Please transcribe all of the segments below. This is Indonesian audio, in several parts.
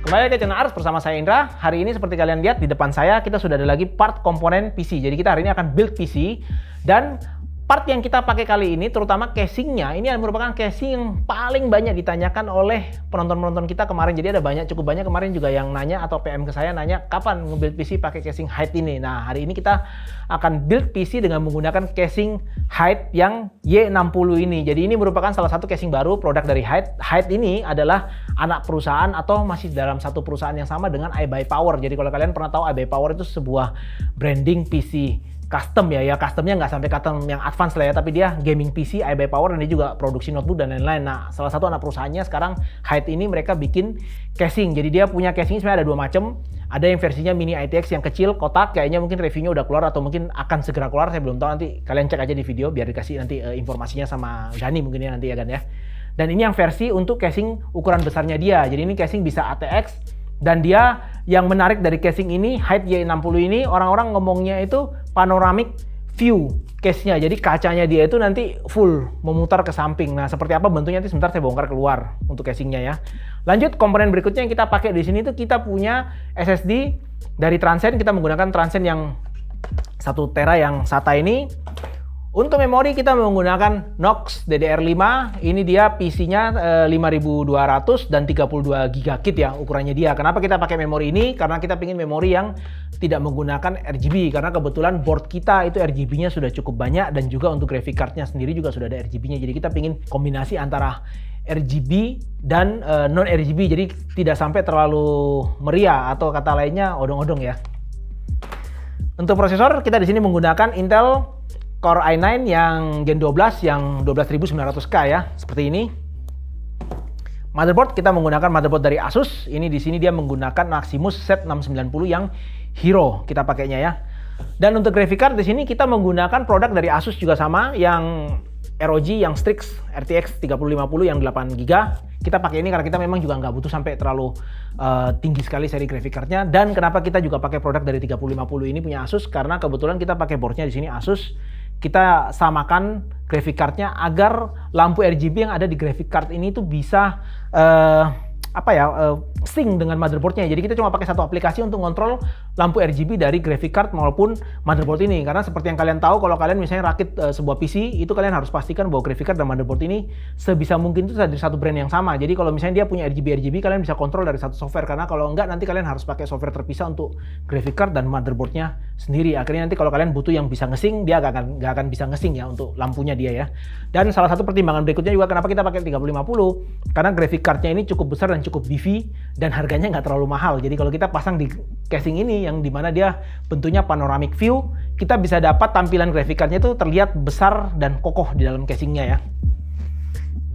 Kembali ke channel Ars bersama saya Indra. Hari ini seperti kalian lihat di depan saya kita sudah ada lagi part komponen PC. Jadi kita hari ini akan build PC dan part yang kita pakai kali ini terutama casingnya ini merupakan casing yang paling banyak ditanyakan oleh penonton-penonton kita kemarin. Jadi ada cukup banyak kemarin juga yang nanya atau PM ke saya nanya kapan nge-build PC pakai casing Hyde ini. Nah hari ini kita akan build PC dengan menggunakan casing Hyde yang Y60 ini. Jadi ini merupakan salah satu casing baru produk dari Hyde. Hyde ini adalah anak perusahaan atau masih dalam satu perusahaan yang sama dengan iBuyPower. Jadi kalau kalian pernah tahu iBuyPower itu sebuah branding PC custom ya, customnya nggak sampai custom yang advance lah ya, tapi dia gaming PC, iBuyPower, dan dia juga produksi notebook dan lain-lain. Nah, salah satu anak perusahaannya sekarang Hyde ini mereka bikin casing. Jadi dia punya casing sebenarnya ada dua macam. Ada yang versinya mini ITX yang kecil, kotak, kayaknya mungkin reviewnya udah keluar atau mungkin akan segera keluar, saya belum tahu, nanti kalian cek aja di video biar dikasih nanti informasinya sama Gani mungkin ya nanti ya kan ya. Dan ini yang versi untuk casing ukuran besarnya dia. Jadi ini casing bisa ATX. Dan dia yang menarik dari casing ini, Hyde Y60 ini, orang-orang ngomongnya itu panoramic view case-nya. Jadi kacanya dia itu nanti full memutar ke samping. Nah, seperti apa bentuknya nanti sebentar saya bongkar keluar untuk casingnya ya. Lanjut, komponen berikutnya yang kita pakai di sini itu kita punya SSD dari Transcend. Kita menggunakan Transcend yang 1 tera yang SATA ini. Untuk memori kita menggunakan Knox DDR5, ini dia PC-nya 5200 dan 32 GB ya ukurannya dia. Kenapa kita pakai memori ini? Karena kita ingin memori yang tidak menggunakan RGB, karena kebetulan board kita itu RGB-nya sudah cukup banyak dan juga untuk graphic card-nya sendiri juga sudah ada RGB-nya. Jadi kita ingin kombinasi antara RGB dan non RGB, jadi tidak sampai terlalu meriah atau kata lainnya odong-odong ya. Untuk prosesor kita di sini menggunakan Intel Core i9 yang Gen 12 yang 12900K ya, seperti ini. Motherboard kita menggunakan motherboard dari Asus. Ini di sini dia menggunakan Maximus Z690 yang Hero kita pakainya ya. Dan untuk graphic card di sini kita menggunakan produk dari Asus juga sama yang ROG yang Strix RTX 3050 yang 8GB. Kita pakai ini karena kita memang juga nggak butuh sampai terlalu tinggi sekali seri graphic cardnya. Dan kenapa kita juga pakai produk dari 3050 ini punya Asus, karena kebetulan kita pakai boardnya di sini Asus. Kita samakan graphic cardnya agar lampu RGB yang ada di graphic card ini tuh bisa sync dengan motherboardnya. Jadi kita cuma pakai satu aplikasi untuk ngontrol lampu RGB dari graphic card maupun motherboard ini. Karena seperti yang kalian tahu, kalau kalian misalnya rakit sebuah PC, itu kalian harus pastikan bahwa graphic card dan motherboard ini sebisa mungkin itu dari satu brand yang sama. Jadi kalau misalnya dia punya RGB, kalian bisa kontrol dari satu software. Karena kalau enggak, nanti kalian harus pakai software terpisah untuk graphic card dan motherboardnya sendiri. Akhirnya nanti kalau kalian butuh yang bisa nge-sync, dia nggak akan bisa nge-sync ya untuk lampunya dia ya. Dan salah satu pertimbangan berikutnya juga kenapa kita pakai 3050, karena graphic cardnya ini cukup besar dan cukup beefy dan harganya nggak terlalu mahal. Jadi kalau kita pasang di casing ini yang dimana dia bentuknya panoramic view, kita bisa dapat tampilan graphic cardnya itu terlihat besar dan kokoh di dalam casingnya ya.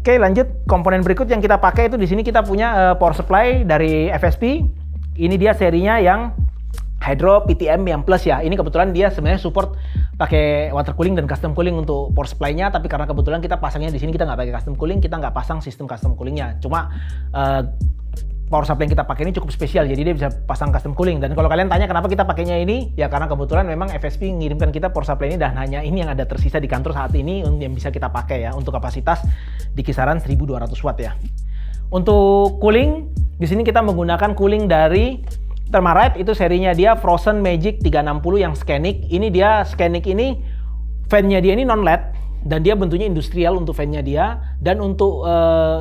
Oke, lanjut komponen berikut yang kita pakai itu di sini kita punya power supply dari FSP. Ini dia serinya yang Hydro PTM yang plus ya. Ini kebetulan dia sebenarnya support pakai water cooling dan custom cooling untuk power supply-nya, tapi karena kebetulan kita pasangnya di sini kita nggak pakai custom cooling, kita nggak pasang sistem custom coolingnya. Cuma power supply yang kita pakai ini cukup spesial, jadi dia bisa pasang custom cooling. Dan kalau kalian tanya kenapa kita pakainya ini, ya karena kebetulan memang FSP ngirimkan kita power supply ini dan hanya ini yang ada tersisa di kantor saat ini yang bisa kita pakai ya, untuk kapasitas di kisaran 1200 watt ya. Untuk cooling, di sini kita menggunakan cooling dari Thermalright, itu serinya dia Frozen Magic 360 yang Scenic. Ini dia Scenic ini fan-nya dia ini non LED dan dia bentuknya industrial untuk fan-nya dia, dan untuk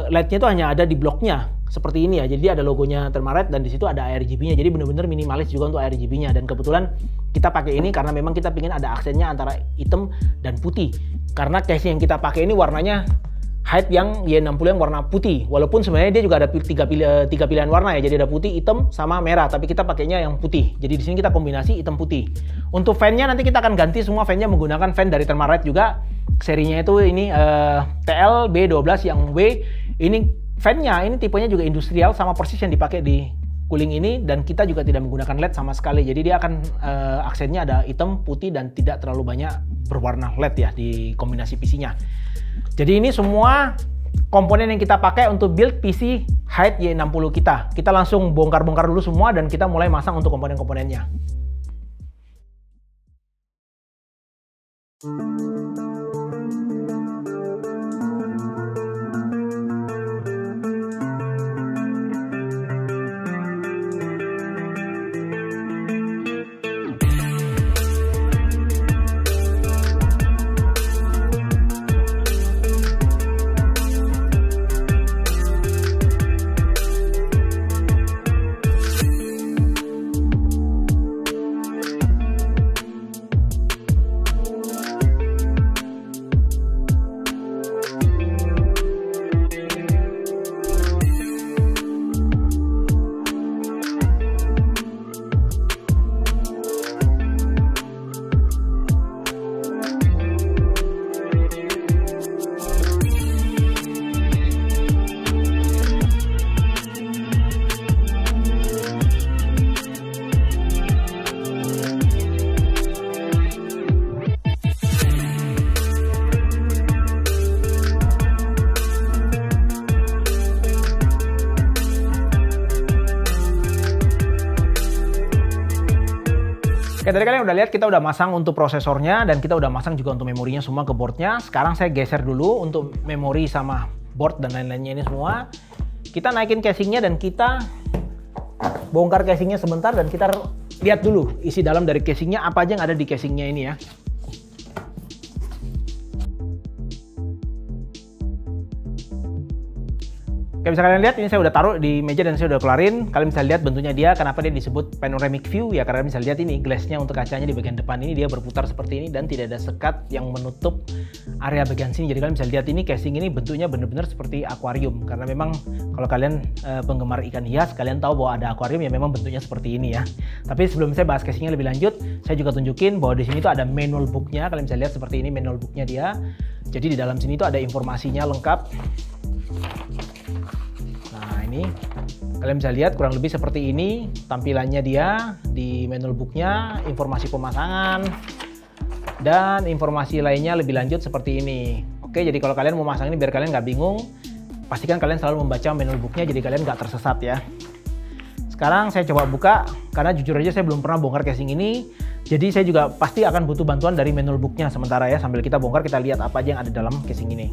LED-nya itu hanya ada di bloknya seperti ini ya. Jadi ada logonya Thermalright dan di situ ada RGB-nya. Jadi benar-benar minimalis juga untuk RGB-nya, dan kebetulan kita pakai ini karena memang kita ingin ada aksennya antara hitam dan putih. Karena case yang kita pakai ini warnanya Hyde yang Y60 yang warna putih, walaupun sebenarnya dia juga ada tiga pilihan warna ya, jadi ada putih, hitam, sama merah, tapi kita pakainya yang putih. Jadi di sini kita kombinasi hitam putih. Untuk fan-nya nanti kita akan ganti semua fan-nya menggunakan fan dari Thermalright juga. Serinya itu ini TL B12 yang W. Ini fan-nya ini tipenya juga industrial sama persis yang dipakai di cooling ini, dan kita juga tidak menggunakan LED sama sekali. Jadi dia akan aksennya ada hitam, putih, dan tidak terlalu banyak berwarna LED ya di kombinasi PC-nya. Jadi ini semua komponen yang kita pakai untuk build PC Hyde Y60 kita. Kita langsung bongkar-bongkar dulu semua dan kita mulai masang untuk komponen-komponennya. Oke, tadi kalian udah lihat kita udah masang untuk prosesornya dan kita udah masang juga untuk memorinya semua ke boardnya. Sekarang saya geser dulu untuk memori sama board dan lain-lainnya ini semua. Kita naikin casingnya dan kita bongkar casingnya sebentar dan kita lihat dulu isi dalam dari casingnya apa aja yang ada di casingnya ini ya. Oke, bisa kalian lihat ini saya udah taruh di meja dan saya udah kelarin. Kalian bisa lihat bentuknya dia, kenapa dia disebut panoramic view ya, karena bisa lihat ini glassnya untuk kacanya di bagian depan ini dia berputar seperti ini dan tidak ada sekat yang menutup area bagian sini. Jadi kalian bisa lihat ini casing ini bentuknya benar-benar seperti akuarium, karena memang kalau kalian penggemar ikan hias kalian tahu bahwa ada akuarium ya memang bentuknya seperti ini ya. Tapi sebelum saya bahas casingnya lebih lanjut, saya juga tunjukin bahwa di sini tuh ada manual booknya. Kalian bisa lihat seperti ini manual booknya dia. Jadi di dalam sini tuh ada informasinya lengkap. Ini kalian bisa lihat kurang lebih seperti ini tampilannya dia di manual booknya, informasi pemasangan dan informasi lainnya lebih lanjut seperti ini. Oke, jadi kalau kalian mau masang ini biar kalian nggak bingung, pastikan kalian selalu membaca manual booknya jadi kalian nggak tersesat ya. Sekarang saya coba buka karena jujur aja saya belum pernah bongkar casing ini, jadi saya juga pasti akan butuh bantuan dari manual booknya sementara ya. Sambil kita bongkar kita lihat apa aja yang ada dalam casing ini.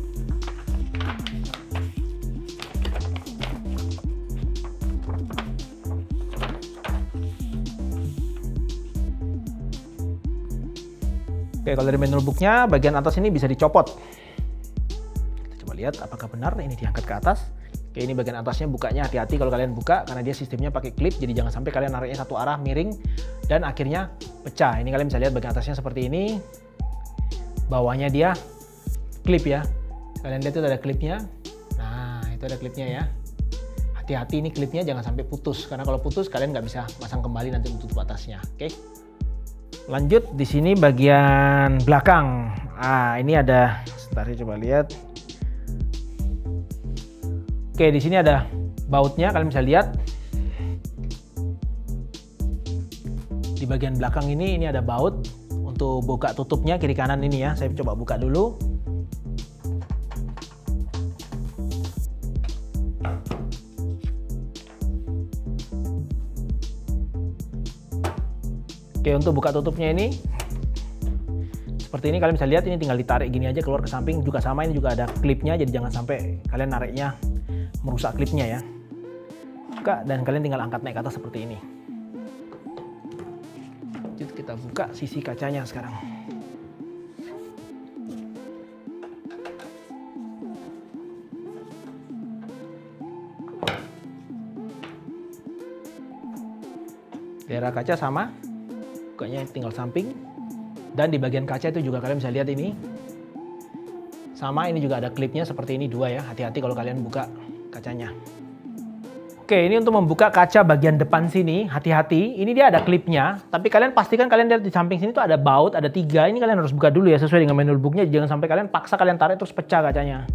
Oke, kalau dari manual booknya bagian atas ini bisa dicopot. Kita coba lihat apakah benar ini diangkat ke atas. Oke, ini bagian atasnya bukanya hati-hati kalau kalian buka karena dia sistemnya pakai klip, jadi jangan sampai kalian nariknya satu arah miring dan akhirnya pecah. Ini kalian bisa lihat bagian atasnya seperti ini. Bawahnya dia klip ya. Kalian lihat itu ada klipnya. Nah, itu ada klipnya ya. Hati-hati ini klipnya jangan sampai putus karena kalau putus kalian nggak bisa pasang kembali nanti untuk tutup atasnya. Oke. Lanjut di sini bagian belakang. Ini ada, sebentar saya coba lihat. Oke, di sini ada bautnya, kalian bisa lihat. Di bagian belakang ini ada baut untuk buka tutupnya kiri kanan ini ya. Saya coba buka dulu. Oke, untuk buka tutupnya ini seperti ini, kalian bisa lihat ini tinggal ditarik gini aja keluar ke samping, juga sama ini juga ada klipnya, jadi jangan sampai kalian nariknya merusak klipnya ya. Buka dan kalian tinggal angkat naik ke atas seperti ini. Lanjut kita buka sisi kacanya sekarang. Daerah kaca sama, bukanya tinggal samping, dan di bagian kaca itu juga kalian bisa lihat ini sama, ini juga ada klipnya seperti ini dua ya. Hati-hati kalau kalian buka kacanya. Oke, ini untuk membuka kaca bagian depan sini, hati-hati, ini dia ada klipnya, tapi kalian pastikan kalian lihat di samping sini tuh ada baut, ada 3, ini kalian harus buka dulu ya sesuai dengan manual booknya, jangan sampai kalian paksa kalian tarik terus pecah kacanya.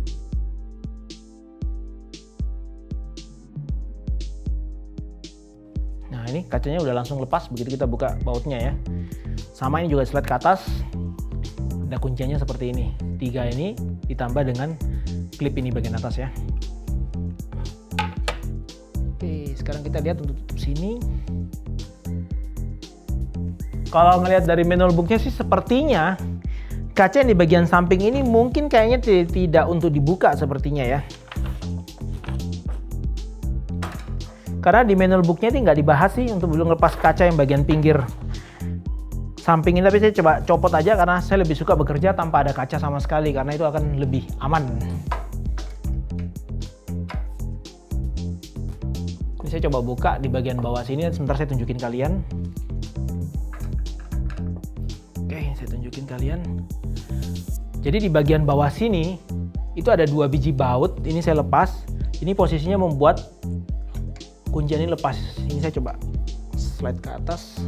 Nah, ini kacanya udah langsung lepas begitu kita buka bautnya ya. Sama ini juga slide ke atas. Ada kuncinya seperti ini. 3 ini ditambah dengan klip ini bagian atas ya. Oke, sekarang kita lihat untuk tutup sini. Kalau ngelihat dari manual booknya sih sepertinya kaca yang di bagian samping ini mungkin kayaknya tidak untuk dibuka sepertinya ya. Karena di manual booknya ini nggak dibahas sih untuk belum lepas kaca yang bagian pinggir samping ini, tapi saya coba copot aja karena saya lebih suka bekerja tanpa ada kaca sama sekali karena itu akan lebih aman. Ini saya coba buka di bagian bawah sini, sebentar saya tunjukin kalian. Oke, saya tunjukin kalian. Jadi di bagian bawah sini itu ada 2 biji baut, ini saya lepas. Ini posisinya membuat kunci ini lepas. Ini saya coba slide ke atas.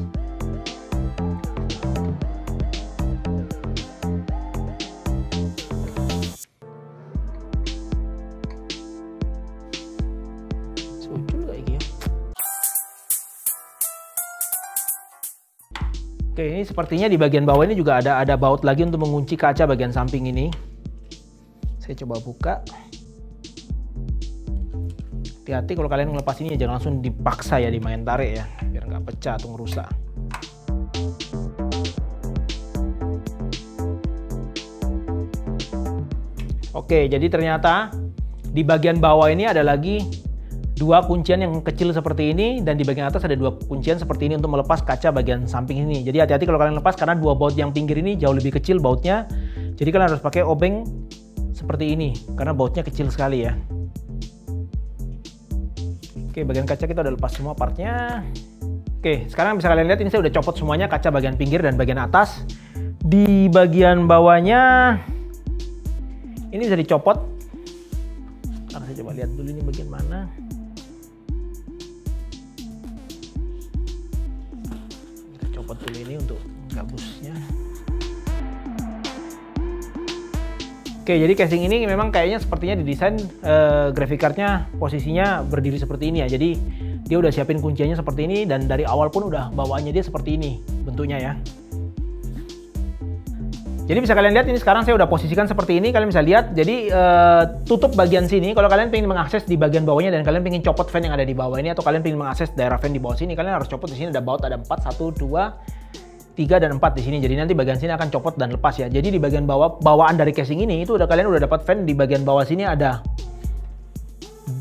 Oke, ini sepertinya di bagian bawah ini juga ada baut lagi untuk mengunci kaca bagian samping ini. Saya coba buka. Hati-hati kalau kalian ngelepas ini jangan langsung dipaksa ya, dimain tarik ya, biar nggak pecah atau ngerusak. Oke, jadi ternyata di bagian bawah ini ada lagi dua kuncian yang kecil seperti ini, dan di bagian atas ada dua kuncian seperti ini untuk melepas kaca bagian samping ini. Jadi hati-hati kalau kalian lepas, karena dua baut yang pinggir ini jauh lebih kecil bautnya. Jadi kalian harus pakai obeng seperti ini karena bautnya kecil sekali ya. Oke, bagian kaca kita udah lepas semua partnya. Oke, sekarang bisa kalian lihat ini saya udah copot semuanya, kaca bagian pinggir dan bagian atas. Di bagian bawahnya ini bisa dicopot. Sekarang saya coba lihat dulu ini bagian mana. Kita copot dulu ini untuk gabusnya. Oke, jadi casing ini memang kayaknya sepertinya didesain graphic cardnya posisinya berdiri seperti ini ya. Jadi dia udah siapin kunciannya seperti ini, dan dari awal pun udah bawaannya dia seperti ini bentuknya ya. Jadi bisa kalian lihat ini sekarang saya udah posisikan seperti ini, kalian bisa lihat. Jadi tutup bagian sini. Kalau kalian pengen mengakses di bagian bawahnya dan kalian pengen copot fan yang ada di bawah ini, atau kalian pengen mengakses daerah fan di bawah sini, kalian harus copot. Di sini ada baut, ada 4, 1, 2, 3 dan 4 di sini. Jadi nanti bagian sini akan copot dan lepas ya. Jadi di bagian bawah, bawaan dari casing ini itu kalian udah dapat fan. Di bagian bawah sini ada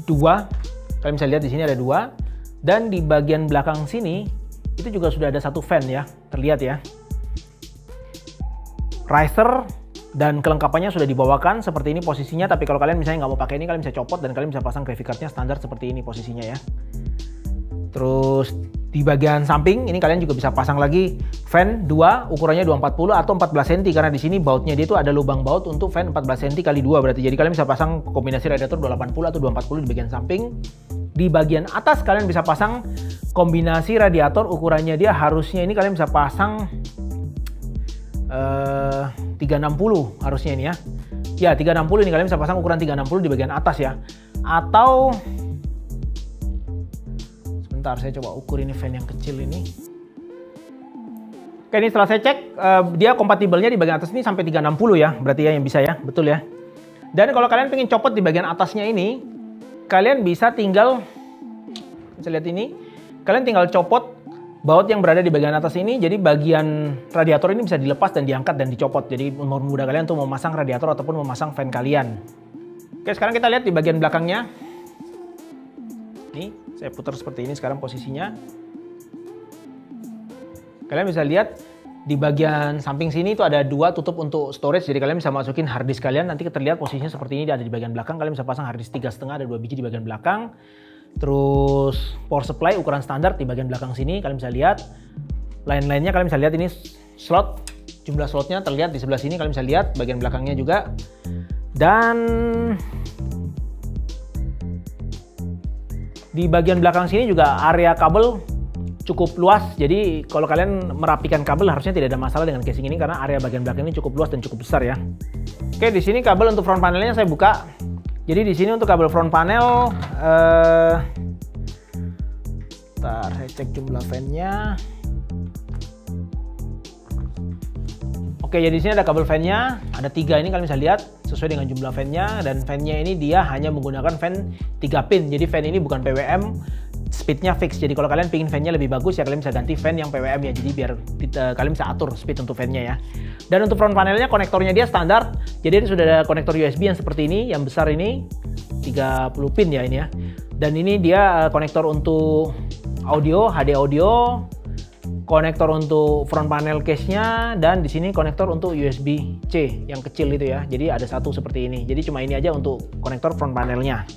2. Kalian bisa lihat di sini ada 2. Dan di bagian belakang sini itu juga sudah ada 1 fan ya. Terlihat ya. Riser dan kelengkapannya sudah dibawakan seperti ini posisinya. Tapi kalau kalian misalnya nggak mau pakai ini, kalian bisa copot dan kalian bisa pasang graphic cardnya standar seperti ini posisinya ya. Terus di bagian samping ini kalian juga bisa pasang lagi fan 2, ukurannya 240 atau 14 cm, karena di sini bautnya dia itu ada lubang baut untuk fan 14 cm kali 2 berarti. Jadi kalian bisa pasang kombinasi radiator 280 atau 240 di bagian samping. Di bagian atas kalian bisa pasang kombinasi radiator, ukurannya dia harusnya ini kalian bisa pasang 360 harusnya ini ya. Ya 360 ini kalian bisa pasang ukuran 360 di bagian atas ya. Atau sebentar saya coba ukur ini fan yang kecil ini. Oke, ini setelah saya cek dia kompatibelnya di bagian atas ini sampai 360 ya. Berarti ya yang bisa ya, betul ya. Dan kalau kalian pengen copot di bagian atasnya ini, kalian bisa tinggal, bisa lihat ini, kalian tinggal copot baut yang berada di bagian atas ini. Jadi bagian radiator ini bisa dilepas dan diangkat dan dicopot. Jadi mempermudah kalian untuk memasang radiator ataupun memasang fan kalian. Oke, sekarang kita lihat di bagian belakangnya. Nih, saya putar seperti ini sekarang posisinya. Kalian bisa lihat di bagian samping sini itu ada 2 tutup untuk storage. Jadi kalian bisa masukin hard disk kalian. Nanti terlihat posisinya seperti ini, ada di bagian belakang. Kalian bisa pasang hard disk 3,5, ada 2 biji di bagian belakang. Terus power supply ukuran standar di bagian belakang sini kalian bisa lihat. Lain-lainnya kalian bisa lihat ini slot, jumlah slotnya terlihat di sebelah sini, kalian bisa lihat bagian belakangnya juga. Dan di bagian belakang sini juga area kabel cukup luas. Jadi kalau kalian merapikan kabel harusnya tidak ada masalah dengan casing ini, karena area bagian belakang ini cukup luas dan cukup besar ya. Oke, di sini kabel untuk front panelnya saya buka. Jadi di sini untuk kabel front panel, ntar saya cek jumlah fan-nya. Oke, jadi di sini ada kabel fan-nya, ada 3 ini kalian bisa lihat sesuai dengan jumlah fan-nya. Dan fan-nya ini dia hanya menggunakan fan 3 pin. Jadi fan ini bukan PWM, speednya fix. Jadi kalau kalian pengen fan-nya lebih bagus ya kalian bisa ganti fan yang PWM ya. Jadi biar kalian bisa atur speed untuk fan-nya ya. Dan untuk front panelnya konektornya dia standar. Jadi ini sudah ada konektor USB yang seperti ini, yang besar ini 30 pin ya ini ya. Dan ini dia konektor untuk audio, HD audio, konektor untuk front panel case-nya, dan di sini konektor untuk USB-C yang kecil itu ya. Jadi ada 1 seperti ini. Jadi cuma ini aja untuk konektor front panelnya.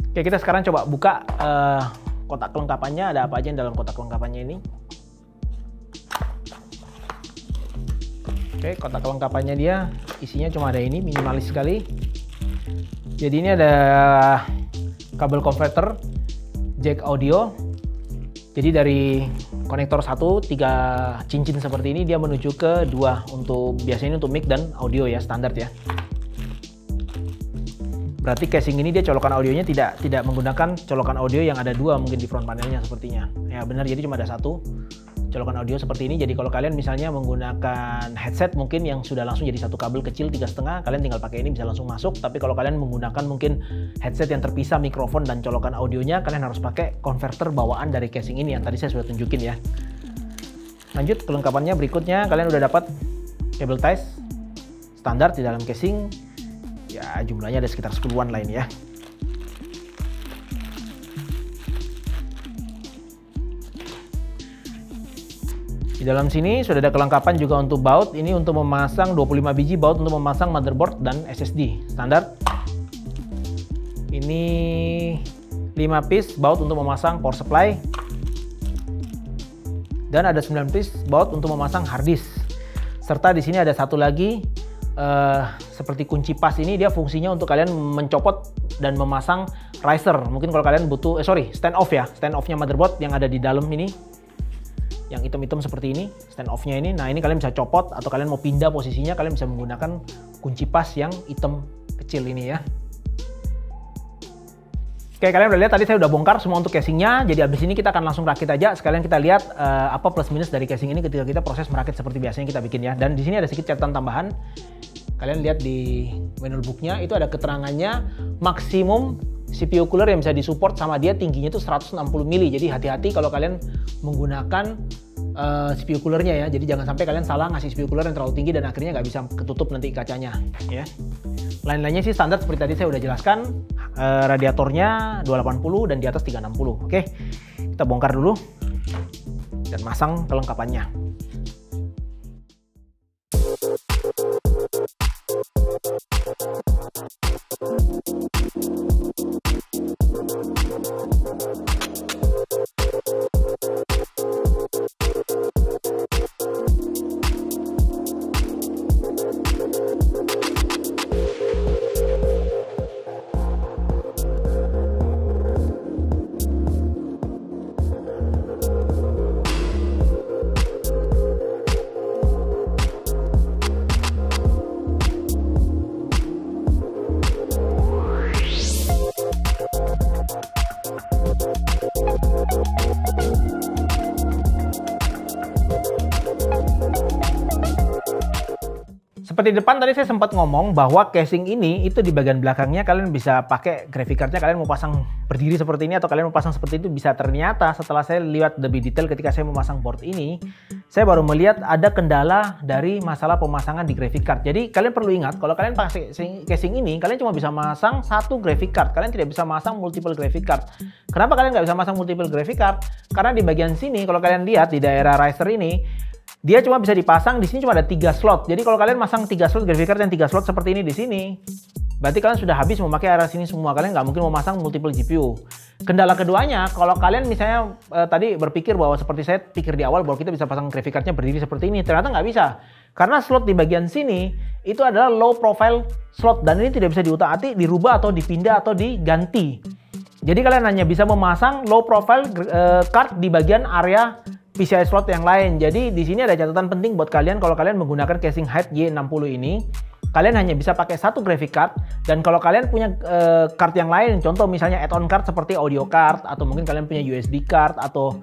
Oke, kita sekarang coba buka kotak kelengkapannya. Ada apa aja yang dalam kotak kelengkapannya ini. Oke, kotak kelengkapannya dia isinya cuma ada ini, minimalis sekali. Jadi ini ada kabel converter, jack audio. Jadi dari konektor 1, 3 cincin seperti ini dia menuju ke 2 untuk biasanya untuk mic dan audio ya, standar ya. Berarti casing ini dia colokan audionya tidak menggunakan colokan audio yang ada 2 mungkin di front panelnya sepertinya. Ya benar, jadi cuma ada 1 colokan audio seperti ini. Jadi kalau kalian misalnya menggunakan headset mungkin yang sudah langsung jadi 1 kabel kecil 3,5, kalian tinggal pakai ini bisa langsung masuk. Tapi kalau kalian menggunakan mungkin headset yang terpisah mikrofon dan colokan audionya, kalian harus pakai converter bawaan dari casing ini yang tadi saya sudah tunjukin ya. Lanjut kelengkapannya berikutnya, kalian udah dapat cable ties standar di dalam casing. Ya jumlahnya ada sekitar 10-an lah ini ya. Di dalam sini sudah ada kelengkapan juga untuk baut. Ini untuk memasang 25 biji baut untuk memasang motherboard dan SSD standar. Ini 5 piece baut untuk memasang power supply. Dan ada 9 piece baut untuk memasang hard disk. Serta di sini ada satu lagi seperti kunci pas ini, dia fungsinya untuk kalian mencopot dan memasang riser. Mungkin kalau kalian butuh stand off ya, stand off-nya motherboard yang ada di dalam ini. Yang hitam-hitam seperti ini, stand off-nya ini. Nah, ini kalian bisa copot atau kalian mau pindah posisinya, kalian bisa menggunakan kunci pas yang hitam kecil ini ya. Oke, kalian udah lihat tadi saya udah bongkar semua untuk casingnya. Jadi abis ini kita akan langsung rakit aja. Sekalian kita lihat apa plus minus dari casing ini ketika kita proses merakit seperti biasanya kita bikin ya. Dan di sini ada sedikit catatan tambahan. Kalian lihat di manual booknya itu ada keterangannya maksimum CPU cooler yang bisa disupport sama dia tingginya itu 160 mili. Jadi hati-hati kalau kalian menggunakan CPU coolernya ya. Jadi jangan sampai kalian salah ngasih CPU cooler yang terlalu tinggi dan akhirnya nggak bisa ketutup nanti kacanya ya. Lain-lainnya sih standar seperti tadi saya udah jelaskan. Radiatornya 280 dan di atas 360. Oke, kita bongkar dulu dan masang kelengkapannya. Seperti di depan tadi saya sempat ngomong bahwa casing ini itu di bagian belakangnya kalian bisa pakai graphic cardnya, kalian mau pasang berdiri seperti ini atau kalian mau pasang seperti itu bisa. Ternyata setelah saya lihat lebih detail ketika saya memasang board ini, saya baru melihat ada kendala dari masalah pemasangan di graphic card. Jadi kalian perlu ingat kalau kalian pakai casing ini, kalian cuma bisa masang satu graphic card, kalian tidak bisa masang multiple graphic card. Kenapa kalian nggak bisa masang multiple graphic card? Karena di bagian sini kalau kalian lihat di daerah riser ini, dia cuma bisa dipasang di sini cuma ada 3 slot. Jadi kalau kalian masang 3 slot graphic card dan 3 slot seperti ini di sini, berarti kalian sudah habis memakai area sini semua. Kalian nggak mungkin memasang multiple GPU. Kendala keduanya, kalau kalian misalnya tadi berpikir bahwa seperti saya pikir di awal bahwa kita bisa pasang graphic cardnya berdiri seperti ini, ternyata nggak bisa. Karena slot di bagian sini itu adalah low profile slot dan ini tidak bisa diutak-atik, dirubah atau dipindah atau diganti. Jadi kalian hanya bisa memasang low profile card di bagian area PCI slot yang lain. Jadi di sini ada catatan penting buat kalian kalau kalian menggunakan casing height Y60 ini, kalian hanya bisa pakai satu graphic card. Dan kalau kalian punya card yang lain, contoh misalnya add-on card seperti audio card atau mungkin kalian punya USB card atau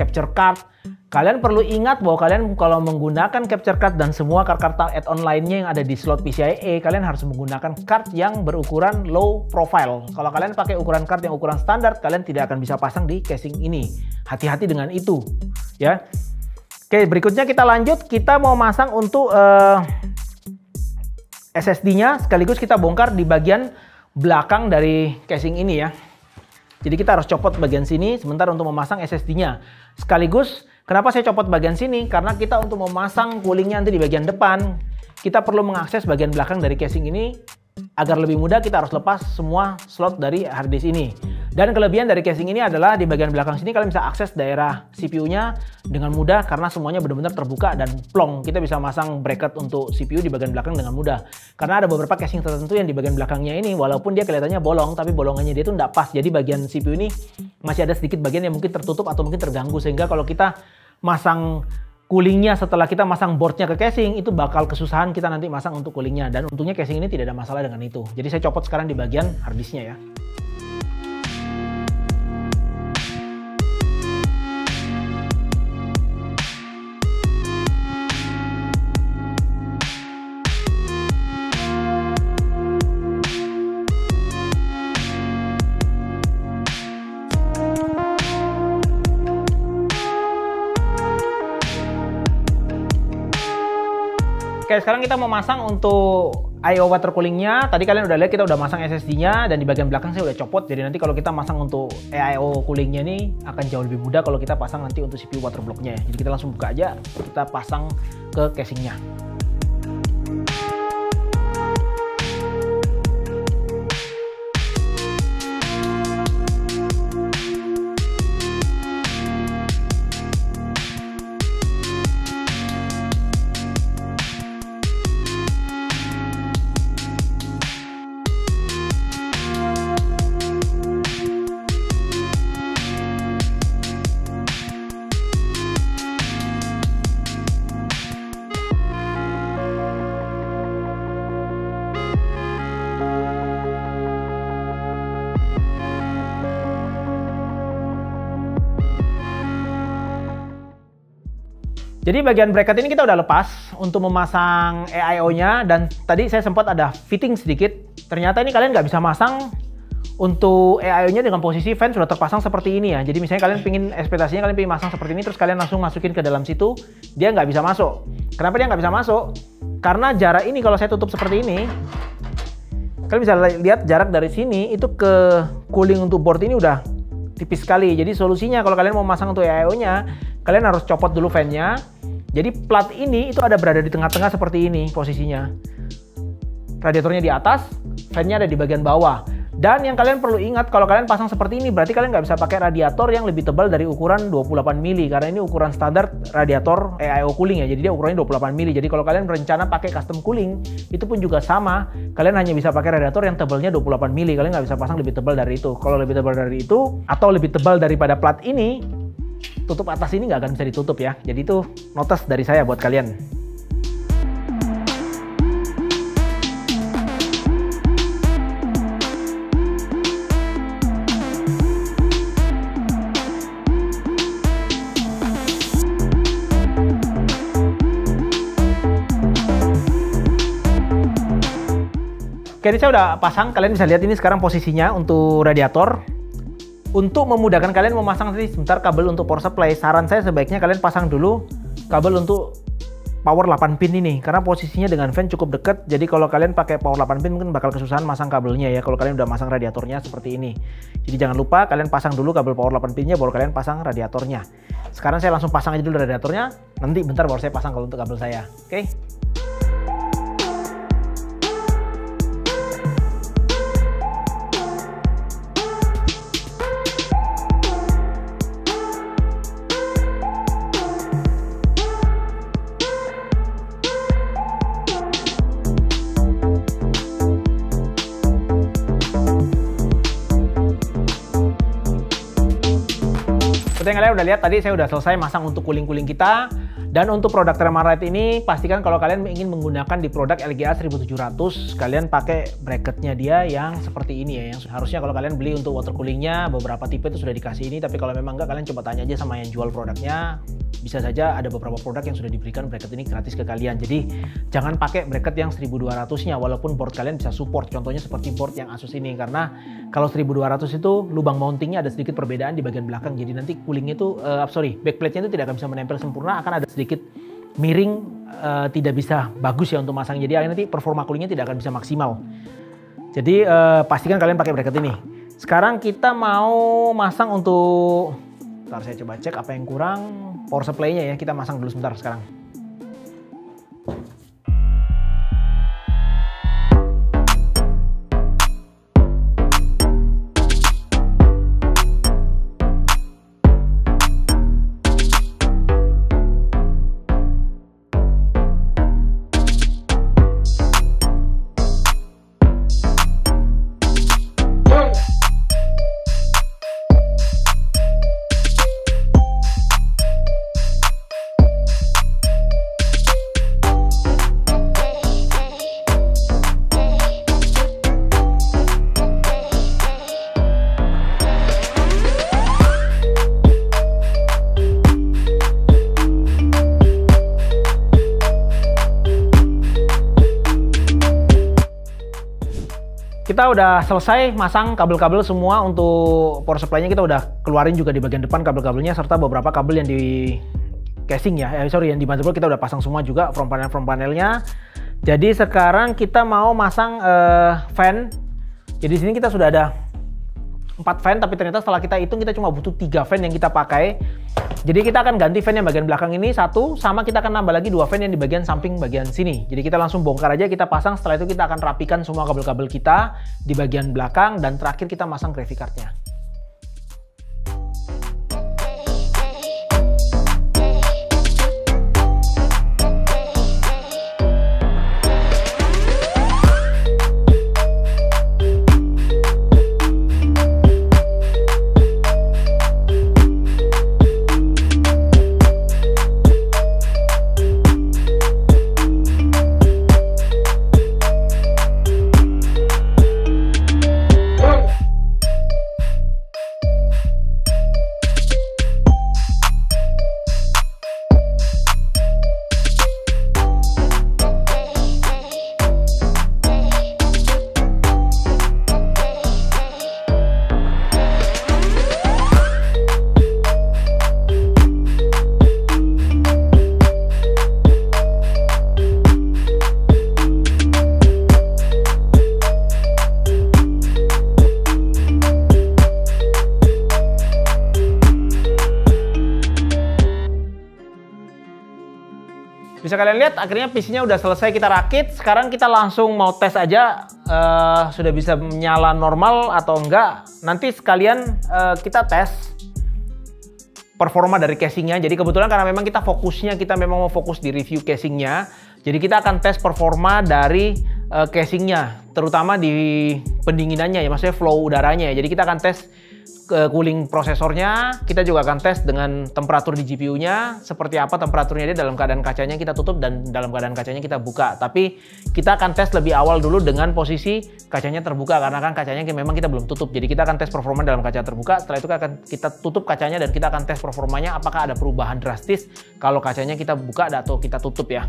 capture card, kalian perlu ingat bahwa kalian kalau menggunakan capture card dan semua card-card add-on lainnya yang ada di slot PCIe, kalian harus menggunakan card yang berukuran low profile. Kalau kalian pakai ukuran card yang ukuran standar, kalian tidak akan bisa pasang di casing ini. Hati-hati dengan itu ya. Oke, berikutnya kita lanjut. Kita mau masang untuk SSD-nya, sekaligus kita bongkar di bagian belakang dari casing ini ya. Jadi kita harus copot bagian sini sebentar untuk memasang SSD-nya. Sekaligus, kenapa saya copot bagian sini? Karena kita untuk memasang coolingnya nanti di bagian depan, kita perlu mengakses bagian belakang dari casing ini. Agar lebih mudah, kita harus lepas semua slot dari hard disk ini. Dan kelebihan dari casing ini adalah di bagian belakang sini kalian bisa akses daerah CPU-nya dengan mudah karena semuanya benar-benar terbuka dan plong. Kita bisa masang bracket untuk CPU di bagian belakang dengan mudah. Karena ada beberapa casing tertentu yang di bagian belakangnya ini walaupun dia kelihatannya bolong, tapi bolongannya dia itu tidak pas. Jadi bagian CPU ini masih ada sedikit bagian yang mungkin tertutup atau mungkin terganggu. Sehingga kalau kita masang coolingnya setelah kita masang boardnya ke casing, itu bakal kesusahan kita nanti masang untuk coolingnya. Dan untungnya casing ini tidak ada masalah dengan itu. Jadi saya copot sekarang di bagian hard disknya ya. Oke, sekarang kita mau masang untuk I/O water coolingnya. Tadi kalian udah lihat kita udah masang SSD-nya dan di bagian belakang saya udah copot. Jadi nanti kalau kita masang untuk I/O coolingnya ini akan jauh lebih mudah kalau kita pasang nanti untuk CPU water block-nya. Jadi kita langsung buka aja, kita pasang ke casingnya. Jadi bagian bracket ini kita udah lepas untuk memasang EIO-nya, dan tadi saya sempat ada fitting sedikit. Ternyata ini kalian nggak bisa masang untuk EIO-nya dengan posisi fan sudah terpasang seperti ini ya. Jadi misalnya kalian pingin ekspektasinya kalian pingin masang seperti ini, terus kalian langsung masukin ke dalam situ, dia nggak bisa masuk. Kenapa dia nggak bisa masuk? Karena jarak ini kalau saya tutup seperti ini, kalian bisa lihat jarak dari sini itu ke cooling untuk board ini udah tipis sekali. Jadi solusinya kalau kalian mau masang untuk EIO-nya, kalian harus copot dulu fan-nya. Jadi plat ini itu ada berada di tengah-tengah seperti ini posisinya. Radiatornya di atas, fan-nya ada di bagian bawah. Dan yang kalian perlu ingat, kalau kalian pasang seperti ini, berarti kalian nggak bisa pakai radiator yang lebih tebal dari ukuran 28 mili. Karena ini ukuran standar radiator EIO cooling ya, jadi dia ukurannya 28 mili. Jadi kalau kalian berencana pakai custom cooling, itu pun juga sama. Kalian hanya bisa pakai radiator yang tebalnya 28 mili. Kalian nggak bisa pasang lebih tebal dari itu. Kalau lebih tebal dari itu, atau lebih tebal daripada plat ini, tutup atas ini nggak akan bisa ditutup ya. Jadi itu notes dari saya buat kalian. Oke, ini saya udah pasang. Kalian bisa lihat ini sekarang posisinya untuk radiator. Untuk memudahkan kalian memasang tadi sebentar kabel untuk power supply, saran saya sebaiknya kalian pasang dulu kabel untuk power 8 pin ini, karena posisinya dengan fan cukup dekat. Jadi kalau kalian pakai power 8 pin mungkin bakal kesusahan masang kabelnya ya, kalau kalian udah masang radiatornya seperti ini. Jadi jangan lupa kalian pasang dulu kabel power 8 pinnya baru kalian pasang radiatornya. Sekarang saya langsung pasang aja dulu radiatornya, nanti bentar baru saya pasang kalau untuk kabel saya. Oke. Seperti yang kalian udah lihat tadi saya udah selesai masang untuk cooling-cooling kita. Dan untuk produk Thermalite ini pastikan kalau kalian ingin menggunakan di produk LGA 1700, kalian pakai bracketnya dia yang seperti ini ya. Yang harusnya kalau kalian beli untuk water coolingnya beberapa tipe itu sudah dikasih ini, tapi kalau memang enggak kalian coba tanya aja sama yang jual produknya. Bisa saja ada beberapa produk yang sudah diberikan bracket ini gratis ke kalian. Jadi jangan pakai bracket yang 1200-nya walaupun board kalian bisa support. Contohnya seperti board yang Asus ini, karena kalau 1200 itu lubang mountingnya ada sedikit perbedaan di bagian belakang. Jadi nanti coolingnya itu backplate-nya itu tidak akan bisa menempel sempurna, akan ada sedikit miring, tidak bisa bagus ya untuk masang. Jadi nanti performa coolingnya tidak akan bisa maksimal. Jadi pastikan kalian pakai bracket ini. Sekarang kita mau masang untuk, ntar saya coba cek apa yang kurang. Power supply-nya ya, kita masang dulu sebentar sekarang. Kita udah selesai masang kabel-kabel semua untuk power supply-nya. Kita udah keluarin juga di bagian depan kabel-kabelnya serta beberapa kabel yang di casing ya. Sorry, yang di motherboard kita udah pasang semua juga front panelnya. Jadi sekarang kita mau masang fan. Jadi di sini kita sudah ada 4 fan, tapi ternyata setelah kita hitung kita cuma butuh 3 fan yang kita pakai. Jadi kita akan ganti fan yang bagian belakang ini 1, sama kita akan nambah lagi 2 fan yang di bagian samping bagian sini. Jadi kita langsung bongkar aja, kita pasang. Setelah itu kita akan rapikan semua kabel-kabel kita di bagian belakang, dan terakhir kita masang graphic card-nya. Bisa kalian lihat akhirnya PC-nya udah selesai kita rakit. Sekarang kita langsung mau tes aja sudah bisa menyala normal atau enggak. Nanti sekalian kita tes performa dari casingnya. Jadi kebetulan karena memang kita memang mau fokus di review casingnya. Jadi kita akan tes performa dari casingnya, terutama di pendinginannya ya, maksudnya flow udaranya ya. Jadi kita akan tes cooling prosesornya, kita juga akan tes dengan temperatur di GPU-nya, seperti apa temperaturnya dia dalam keadaan kacanya kita tutup dan dalam keadaan kacanya kita buka. Tapi kita akan tes lebih awal dulu dengan posisi kacanya terbuka, karena kan kacanya memang kita belum tutup. Jadi kita akan tes performa dalam kaca terbuka, setelah itu akan kita tutup kacanya dan kita akan tes performanya apakah ada perubahan drastis kalau kacanya kita buka atau kita tutup ya.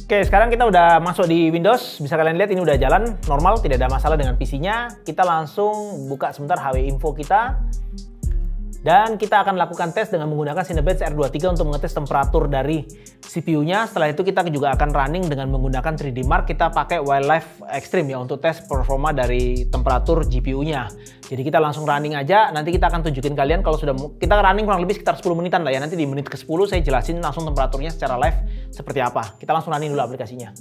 Oke, sekarang kita udah masuk di Windows. Bisa kalian lihat ini udah jalan normal, tidak ada masalah dengan PC-nya. Kita langsung buka sebentar HW Info kita. Dan kita akan lakukan tes dengan menggunakan Cinebench R23 untuk mengetes temperatur dari CPU-nya. Setelah itu kita juga akan running dengan menggunakan 3D Mark. Kita pakai Wildlife Extreme ya untuk tes performa dari temperatur GPU-nya. Jadi kita langsung running aja. Nanti kita akan tunjukin kalian kalau sudah kita running kurang lebih sekitar 10 menitan lah ya. Nanti di menit ke-10 saya jelasin langsung temperaturnya secara live seperti apa. Kita langsung running dulu aplikasinya.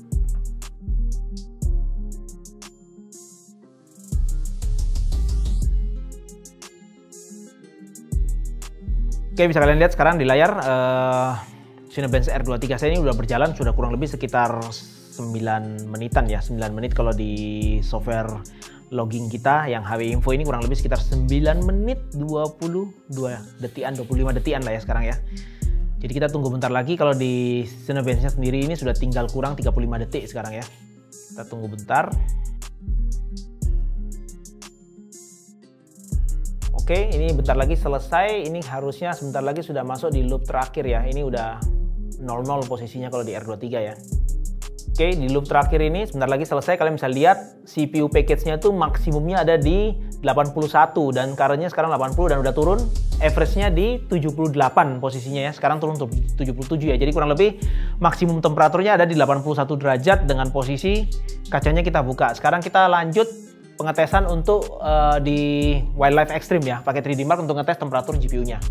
Oke, bisa kalian lihat sekarang di layar Cinebench R23 saya ini udah berjalan sudah kurang lebih sekitar 9 menitan ya, 9 menit kalau di software logging kita yang HW Info ini kurang lebih sekitar 9 menit 22 detikan, 25 detikan lah ya sekarang ya. Jadi kita tunggu bentar lagi. Kalau di Cinebench-nya sendiri ini sudah tinggal kurang 35 detik sekarang ya. Kita tunggu bentar. Oke, ini bentar lagi selesai. Ini harusnya sebentar lagi sudah masuk di loop terakhir ya. Ini udah 00 posisinya kalau di R23 ya. Oke, di loop terakhir ini sebentar lagi selesai. Kalian bisa lihat CPU package-nya tuh maksimumnya ada di 81 dan current-nya sekarang 80 dan udah turun. Average-nya di 78 posisinya ya. Sekarang turun untuk 77 ya. Jadi kurang lebih maksimum temperaturnya ada di 81 derajat dengan posisi kacanya kita buka. Sekarang kita lanjut pengetesan untuk di Wildlife Extreme ya, pakai 3D Mark untuk ngetes temperatur GPU-nya.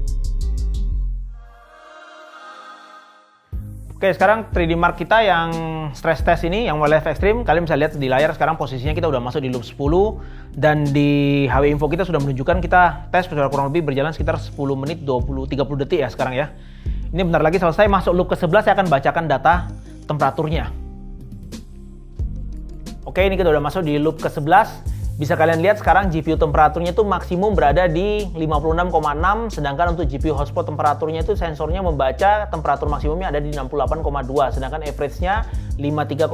Oke, sekarang 3D Mark kita yang stress test ini, yang Wildlife Extreme, kalian bisa lihat di layar sekarang posisinya kita udah masuk di loop 10 dan di HW Info kita sudah menunjukkan kita tes kurang lebih berjalan sekitar 10 menit 20-30 detik ya sekarang ya. Ini bentar lagi selesai, masuk loop ke-11 saya akan bacakan data temperaturnya. Oke, ini kita udah masuk di loop ke-11. Bisa kalian lihat sekarang GPU temperaturnya itu maksimum berada di 56,6, sedangkan untuk GPU hotspot temperaturnya itu sensornya membaca temperatur maksimumnya ada di 68,2, sedangkan average-nya 53,5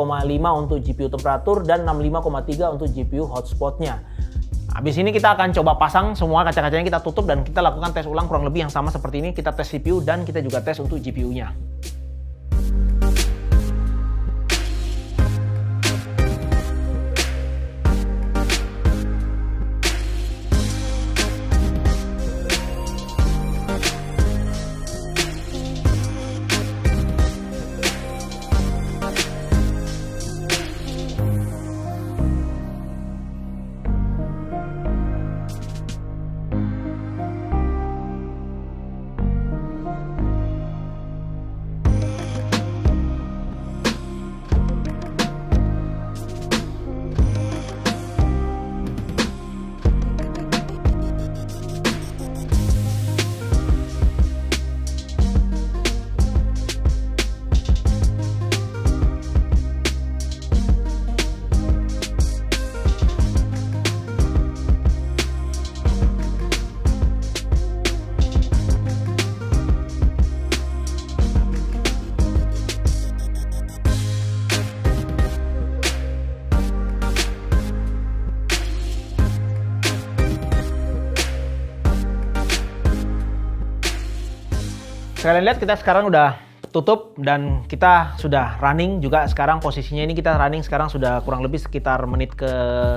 untuk GPU temperatur dan 65,3 untuk GPU hotspotnya. Habis ini kita akan coba pasang semua kaca-kacanya, kita tutup dan kita lakukan tes ulang kurang lebih yang sama seperti ini. Kita tes CPU dan kita juga tes untuk GPU-nya. Kalian lihat kita sekarang udah tutup dan kita sudah running juga sekarang. Posisinya ini kita running sekarang sudah kurang lebih sekitar menit ke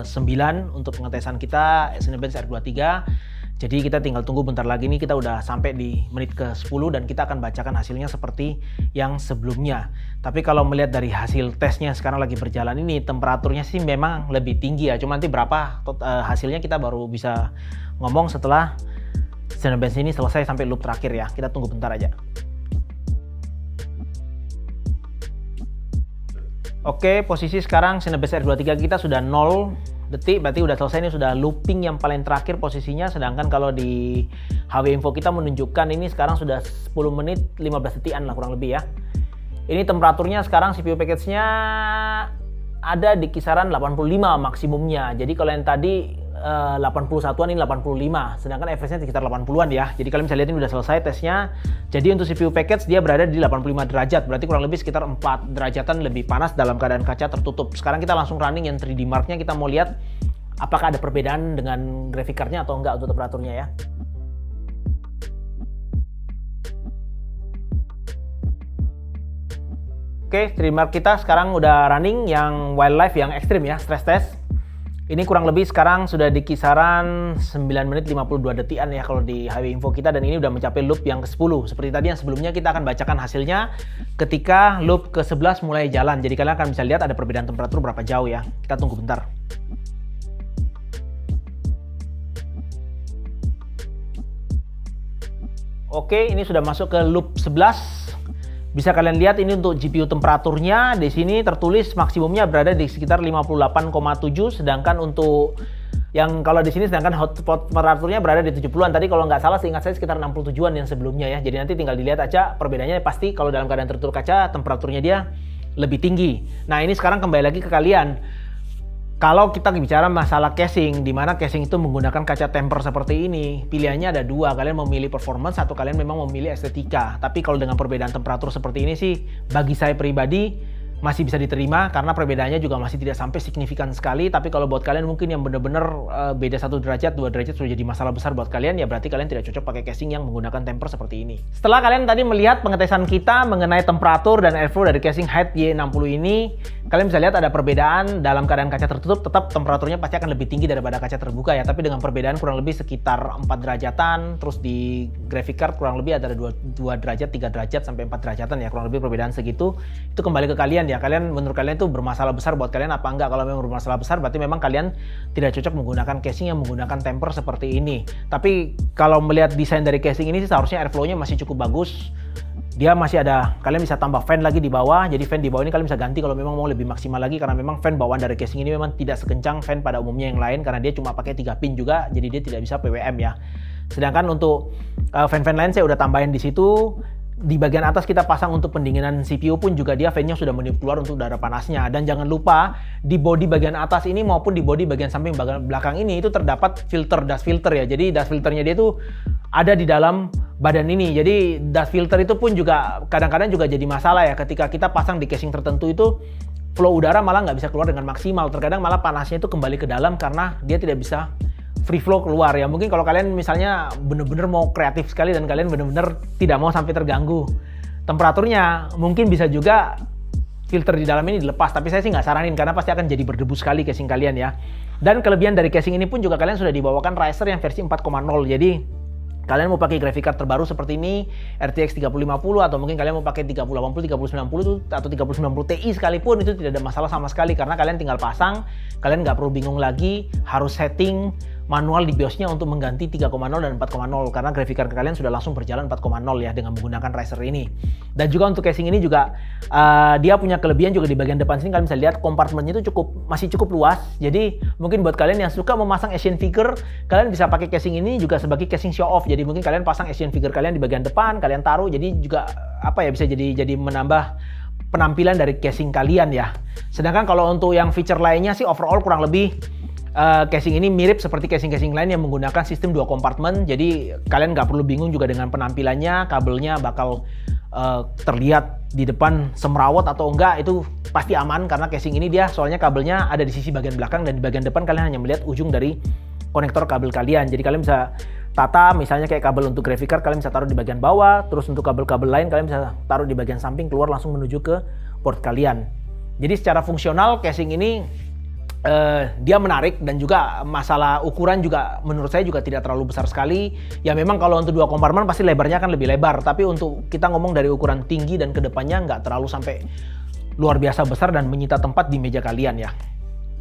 9 untuk pengetesan kita Cinebench R23. Jadi kita tinggal tunggu bentar lagi nih, kita udah sampai di menit ke 10 dan kita akan bacakan hasilnya seperti yang sebelumnya. Tapi kalau melihat dari hasil tesnya sekarang lagi berjalan ini, temperaturnya sih memang lebih tinggi ya. Cuma nanti berapa hasilnya kita baru bisa ngomong setelah Cinebench ini selesai sampai loop terakhir ya. Kita tunggu bentar aja. Oke, posisi sekarang Cinebench R23 kita sudah 0 detik, berarti udah selesai. Ini sudah looping yang paling terakhir posisinya. Sedangkan kalau di HW Info kita menunjukkan ini sekarang sudah 10 menit 15 detikan lah kurang lebih ya. Ini temperaturnya sekarang CPU package-nya ada di kisaran 85 maksimumnya. Jadi kalau yang tadi 81-an ini 85, sedangkan average-nya sekitar 80-an ya. Jadi kalian bisa lihat ini udah selesai tesnya. Jadi untuk CPU package dia berada di 85 derajat, berarti kurang lebih sekitar 4 derajatan lebih panas dalam keadaan kaca tertutup. Sekarang kita langsung running yang 3D Mark-nya, kita mau lihat apakah ada perbedaan dengan graphic card-nya atau enggak untuk temperaturnya ya. Oke, 3D Mark kita sekarang udah running yang wildlife yang ekstrim ya, stress test. Ini kurang lebih sekarang sudah di kisaran 9 menit 52 detikan ya kalau di HW Info kita, dan ini udah mencapai loop yang ke-10. Seperti tadi yang sebelumnya kita akan bacakan hasilnya ketika loop ke-11 mulai jalan. Jadi kalian akan bisa lihat ada perbedaan temperatur berapa jauh ya. Kita tunggu bentar. Oke, ini sudah masuk ke loop 11. Bisa kalian lihat ini untuk GPU temperaturnya di sini tertulis maksimumnya berada di sekitar 58,7, sedangkan untuk yang kalau di sini sedangkan hotspot temperaturnya berada di 70-an. Tadi kalau nggak salah seingat saya sekitar 67-an yang sebelumnya ya. Jadi nanti tinggal dilihat aja perbedaannya, pasti kalau dalam keadaan tertutup kaca temperaturnya dia lebih tinggi. Nah, ini sekarang kembali lagi ke kalian. Kalau kita bicara masalah casing, di mana casing itu menggunakan kaca temper seperti ini, pilihannya ada dua. Kalian memilih performance atau kalian memang memilih estetika. Tapi kalau dengan perbedaan temperatur seperti ini sih, bagi saya pribadi masih bisa diterima karena perbedaannya juga masih tidak sampai signifikan sekali. Tapi kalau buat kalian mungkin yang benar-benar beda 1 derajat, 2 derajat sudah jadi masalah besar buat kalian, ya berarti kalian tidak cocok pakai casing yang menggunakan temper seperti ini. Setelah kalian tadi melihat pengetesan kita mengenai temperatur dan airflow dari casing height Y60 ini, kalian bisa lihat ada perbedaan. Dalam keadaan kaca tertutup tetap temperaturnya pasti akan lebih tinggi daripada kaca terbuka ya, tapi dengan perbedaan kurang lebih sekitar 4 derajatan. Terus di graphic card kurang lebih ada 2 derajat, 3 derajat sampai 4 derajatan ya, kurang lebih perbedaan segitu. Itu kembali ke kalian ya, kalian menurut kalian itu bermasalah besar buat kalian apa enggak. Kalau memang bermasalah besar berarti memang kalian tidak cocok menggunakan casing yang menggunakan temper seperti ini. Tapi kalau melihat desain dari casing ini sih seharusnya airflow-nya masih cukup bagus. Dia masih ada, kalian bisa tambah fan lagi di bawah. Jadi fan di bawah ini kalian bisa ganti kalau memang mau lebih maksimal lagi, karena memang fan bawaan dari casing ini memang tidak sekencang fan pada umumnya yang lain, karena dia cuma pakai 3 pin juga, jadi dia tidak bisa PWM ya. Sedangkan untuk fan-fan lain saya udah tambahin di situ. Di bagian atas kita pasang untuk pendinginan CPU pun juga dia fan-nya sudah meniup keluar untuk udara panasnya. Dan jangan lupa di bodi bagian atas ini maupun di bodi bagian samping belakang ini itu terdapat filter, dust filter ya. Jadi dust filternya dia itu ada di dalam badan ini. Jadi dust filter itu pun juga kadang-kadang juga jadi masalah ya, ketika kita pasang di casing tertentu itu flow udara malah nggak bisa keluar dengan maksimal. Terkadang malah panasnya itu kembali ke dalam karena dia tidak bisa free flow keluar ya. Mungkin kalau kalian misalnya bener-bener mau kreatif sekali dan kalian bener-bener tidak mau sampai terganggu temperaturnya, mungkin bisa juga filter di dalam ini dilepas. Tapi saya sih nggak saranin karena pasti akan jadi berdebu sekali casing kalian ya. Dan kelebihan dari casing ini pun juga kalian sudah dibawakan riser yang versi 4.0. Jadi kalian mau pakai graphic card terbaru seperti ini, RTX 3050, atau mungkin kalian mau pakai 3080, 3090 atau 3090 Ti sekalipun, itu tidak ada masalah sama sekali karena kalian tinggal pasang, kalian nggak perlu bingung lagi harus setting manual di BIOS-nya untuk mengganti 3.0 dan 4.0 karena graphic card kalian sudah langsung berjalan 4.0 ya dengan menggunakan riser ini. Dan juga untuk casing ini juga dia punya kelebihan juga di bagian depan sini. Kalian bisa lihat kompartemennya itu masih cukup luas. Jadi mungkin buat kalian yang suka memasang action figure, kalian bisa pakai casing ini juga sebagai casing show off. Jadi mungkin kalian pasang action figure kalian di bagian depan, kalian taruh, jadi juga apa ya, bisa jadi menambah penampilan dari casing kalian ya. Sedangkan kalau untuk yang feature lainnya sih overall kurang lebih casing ini mirip seperti casing-casing lain yang menggunakan sistem 2 kompartemen. Jadi kalian nggak perlu bingung juga dengan penampilannya, kabelnya bakal terlihat di depan semrawut atau enggak, itu pasti aman karena casing ini dia soalnya kabelnya ada di sisi bagian belakang dan di bagian depan kalian hanya melihat ujung dari konektor kabel kalian. Jadi kalian bisa tata, misalnya kayak kabel untuk graphic card kalian bisa taruh di bagian bawah, terus untuk kabel-kabel lain kalian bisa taruh di bagian samping, keluar langsung menuju ke port kalian. Jadi secara fungsional casing ini dia menarik, dan juga masalah ukuran juga menurut saya juga tidak terlalu besar sekali. Ya memang kalau untuk 2 kompartemen pasti lebarnya akan lebih lebar, tapi untuk kita ngomong dari ukuran tinggi dan kedepannya nggak terlalu sampai luar biasa besar dan menyita tempat di meja kalian ya.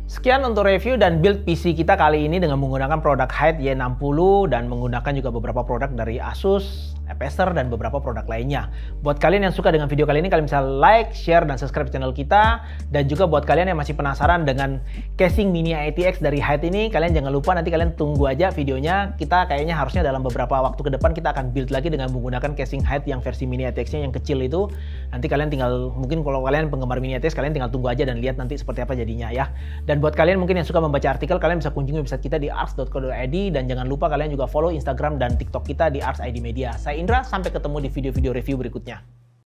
Sekian untuk review dan build PC kita kali ini dengan menggunakan produk Hyde Y60 dan menggunakan juga beberapa produk dari Asus, Acer, dan beberapa produk lainnya. Buat kalian yang suka dengan video kali ini, kalian bisa like, share, dan subscribe channel kita. Dan juga buat kalian yang masih penasaran dengan casing Mini ATX dari Hyde ini, kalian jangan lupa nanti kalian tunggu aja videonya. Kita kayaknya harusnya dalam beberapa waktu ke depan kita akan build lagi dengan menggunakan casing Hyde yang versi Mini ATX-nya yang kecil itu. Nanti kalian tinggal, mungkin kalau kalian penggemar Mini ATX, kalian tinggal tunggu aja dan lihat nanti seperti apa jadinya ya. Dan buat kalian mungkin yang suka membaca artikel, kalian bisa kunjungi website kita di ars.co.id, dan jangan lupa kalian juga follow Instagram dan TikTok kita di Ars ID Media. Saya Indra, sampai ketemu di video-video review berikutnya.